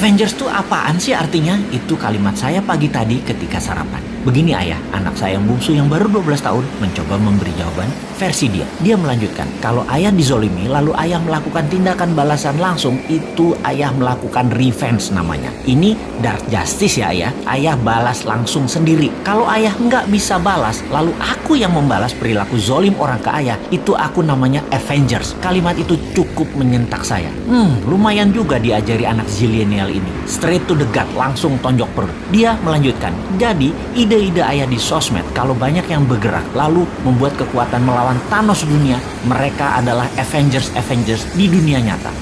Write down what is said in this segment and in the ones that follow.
Avengers tuh apaan sih artinya? Itu kalimat saya pagi tadi ketika sarapan. Begini ayah, anak saya yang bungsu yang baru 12 tahun mencoba memberi jawaban versi dia. Dia melanjutkan, kalau ayah dizolimi lalu ayah melakukan tindakan balasan langsung, itu ayah melakukan revenge namanya. Ini dark justice ya ayah. Ayah balas langsung sendiri. Kalau ayah nggak bisa balas, lalu aku yang membalas perilaku zolim orang ke ayah, itu aku namanya Avengers. Kalimat itu cukup menyentak saya. Lumayan juga diajari anak zilenial ini. Straight to the gut, langsung tonjok perut. Dia melanjutkan, jadi ide-ide ayah di sosmed kalau banyak yang bergerak lalu membuat kekuatan melawan Thanos dunia, mereka adalah Avengers di dunia nyata.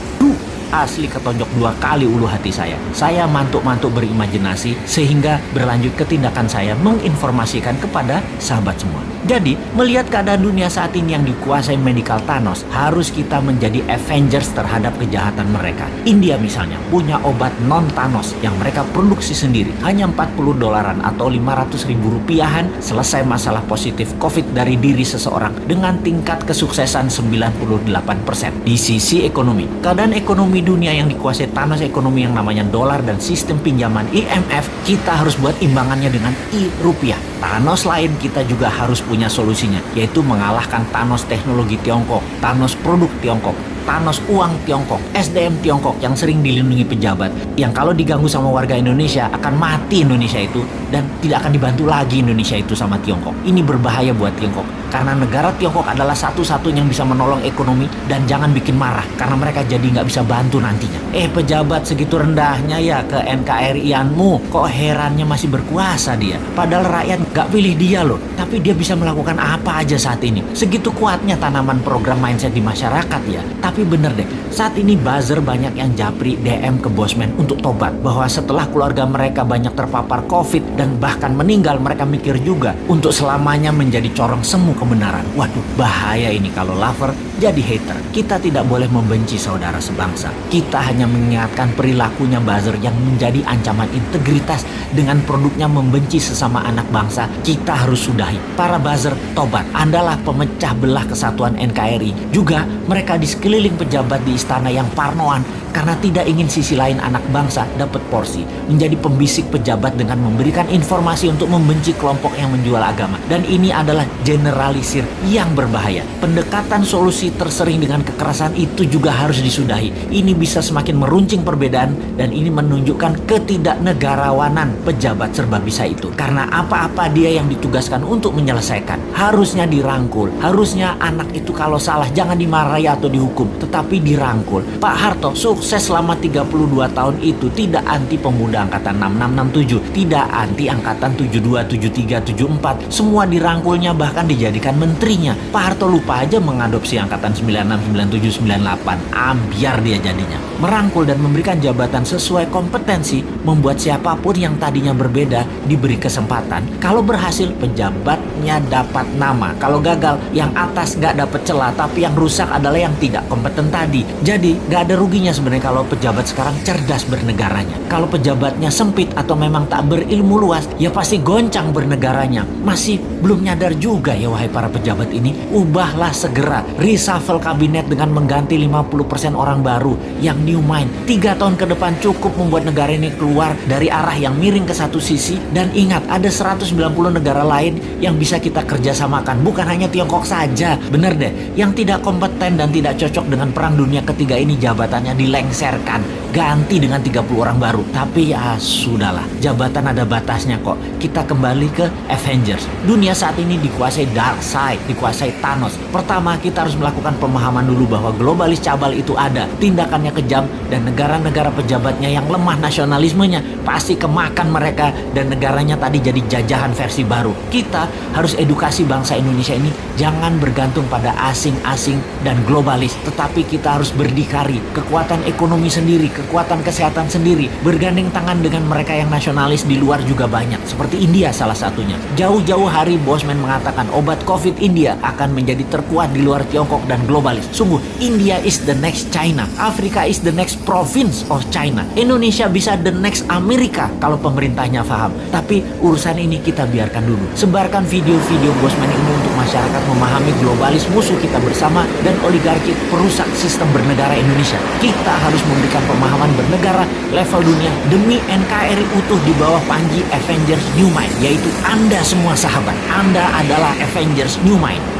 Asli ketonjok 2 kali ulu hati saya. Saya mantuk-mantuk berimajinasi sehingga berlanjut ke tindakan saya menginformasikan kepada sahabat semua. Jadi, melihat keadaan dunia saat ini yang dikuasai medical Thanos, harus kita menjadi Avengers terhadap kejahatan mereka. India misalnya punya obat non-Thanos yang mereka produksi sendiri. Hanya $40 atau 500.000 rupiahan selesai masalah positif COVID dari diri seseorang dengan tingkat kesuksesan 98%. Di sisi ekonomi, keadaan ekonomi dunia yang dikuasai Thanos ekonomi yang namanya dolar dan sistem pinjaman IMF, kita harus buat imbangannya dengan rupiah. Thanos lain kita juga harus punya solusinya, yaitu mengalahkan Thanos teknologi Tiongkok, Thanos produk Tiongkok, Thanos uang Tiongkok, SDM Tiongkok yang sering dilindungi pejabat, yang kalau diganggu sama warga Indonesia akan mati Indonesia itu dan tidak akan dibantu lagi Indonesia itu sama Tiongkok. Ini berbahaya buat Tiongkok karena negara Tiongkok adalah satu-satunya yang bisa menolong ekonomi, dan jangan bikin marah karena mereka jadi nggak bisa bantu nantinya. Pejabat segitu rendahnya ya ke NKRI-anmu, kok herannya masih berkuasa dia, padahal rakyat nggak pilih dia loh, tapi dia bisa melakukan apa aja saat ini. Segitu kuatnya tanaman program mindset di masyarakat ya. Tapi bener deh, saat ini buzzer banyak yang japri DM ke Bosman untuk tobat, bahwa setelah keluarga mereka banyak terpapar COVID dan bahkan meninggal, mereka mikir juga untuk selamanya menjadi corong semu kebenaran. Waduh, bahaya ini kalau lover jadi hater. Kita tidak boleh membenci saudara sebangsa. Kita hanya mengingatkan perilakunya buzzer yang menjadi ancaman integritas dengan produknya membenci sesama anak bangsa. Kita harus sudahi. Para buzzer, tobat. Andalah pemecah belah kesatuan NKRI. Juga mereka di sekeliling pejabat di istana yang parnoan karena tidak ingin sisi lain anak bangsa dapat porsi. Menjadi pembisik pejabat dengan memberikan informasi untuk membenci kelompok yang menjual agama. Dan ini adalah generalisir yang berbahaya. Pendekatan solusi tersering dengan kekerasan itu juga harus disudahi. Ini bisa semakin meruncing perbedaan dan ini menunjukkan ketidaknegarawanan pejabat serba bisa itu. Karena apa-apa dia yang ditugaskan untuk menyelesaikan. Harusnya dirangkul. Harusnya anak itu kalau salah jangan dimarahi atau dihukum, tetapi dirangkul. Pak Harto sukses selama 32 tahun itu tidak anti pemuda angkatan 6667, tidak anti angkatan 72, 73, 74. Semua dirangkulnya, bahkan dijadikan menterinya. Pak Harto lupa aja mengadopsi angkatan 96, 97, 98. Ambiar dia jadinya. Merangkul dan memberikan jabatan sesuai kompetensi membuat siapapun yang tadinya berbeda diberi kesempatan. Kalau berhasil, pejabatnya dapat nama. Kalau gagal, yang atas gak dapat celah, tapi yang rusak adalah yang tidak kompeten tadi. Jadi gak ada ruginya sebenarnya kalau pejabat sekarang cerdas bernegaranya. Kalau pejabatnya sempit atau memang tak berilmu luas, ya pasti goncang bernegaranya. Masih belum nyadar juga ya wahai para pejabat ini. Ubahlah segera, reshuffle kabinet dengan mengganti 50% orang baru yang new mind. 3 tahun ke depan cukup membuat negara ini keluar dari arah yang miring ke satu sisi. Dan ingat, ada 190 negara lain yang bisa kita kerjasamakan, bukan hanya Tiongkok saja. Bener deh, yang tidak kompeten dan tidak cocok dengan perang dunia ketiga ini jabatannya dilengserkan, ganti dengan 30 orang baru. Tapi ya sudahlah, jabatan ada batasnya kok. Kita kembali ke Avengers. Dunia saat ini dikuasai dark side, dikuasai Thanos. Pertama, kita harus melakukan pemahaman dulu bahwa globalis cabal itu ada, tindakannya kejam, dan negara-negara pejabatnya yang lemah nasionalismenya pasti kemakan mereka, dan negaranya tadi jadi jajahan versi baru. Kita harus edukasi bangsa Indonesia ini jangan bergantung pada asing-asing dan globalis, tetapi kita harus berdikari, kekuatan ekonomi sendiri, kekuatan kesehatan sendiri, bergandeng tangan dengan mereka yang nasionalis di luar juga banyak, seperti India salah satunya. Jauh-jauh hari Bosman mengatakan obat COVID India akan menjadi terkuat di luar Tiongkok dan globalis. Sungguh, India is the next China, Afrika is the next province of China, Indonesia bisa the next Amerika kalau pemerintahnya paham. Tapi urusan ini kita biarkan dulu. Sebarkan video-video Bosman ini untuk masyarakat memahami globalis musuh kita bersama dan oligarki perusak sistem bernegara Indonesia. Kita harus memberikan pemahaman bernegara level dunia demi NKRI utuh di bawah panji Avengers New Mind, yaitu Anda semua sahabat. Anda adalah Avengers New Mind.